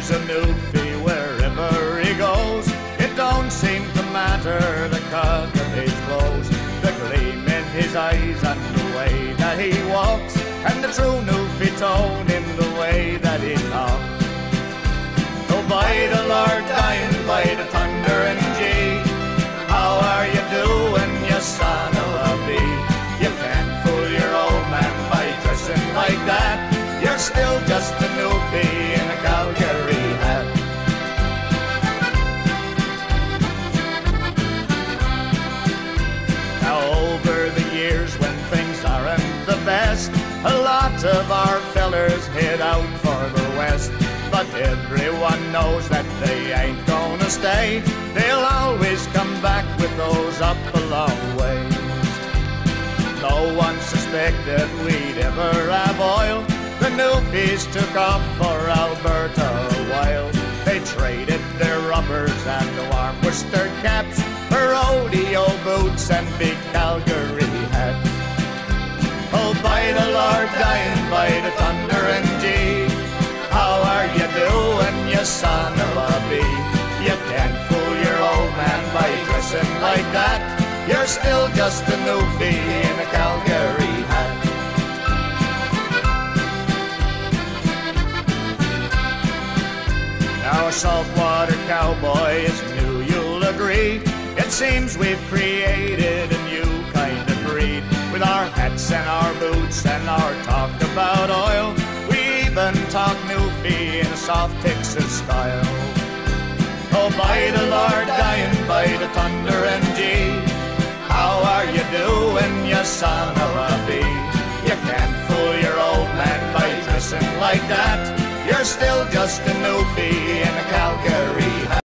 He's a newfie wherever he goes. It don't seem to matter the cut of his clothes, the gleam in his eyes and the way that he walks, and the true newfie tone in the way that he talks. Oh, by the Lord, dying by the thunder and G, how are you doing, you son of a bee? You can't fool your old man by dressing like that. You're still just a newfie in a Calgary hat. Now over the years when things aren't the best, a lot of our fellers head out for the west. But everyone knows that they ain't gonna stay. They'll always come back with those up a long ways. No one suspected we'd ever have oil. The newfies took off for Alberta a while. They traded their rubbers and warm Worcester caps for rodeo boots and big Calgary hats. Oh, by the Lord, dying by the thunder and G, how are you doing, you son of a bee? You can't fool your old man by dressing like that. You're still just a newfie in a Calgary hat. Now a saltwater cowboy is new, you'll agree. It seems we've created a new kind of breed. With our hats and our boots and our talk about oil, we even talk newfie in a soft Texas style. Oh, by the Lord, dying by the thunder and G, how are you doing, you son of a bee? You can't fool your old man by dressing like that. You're still just a newfie in a Calgary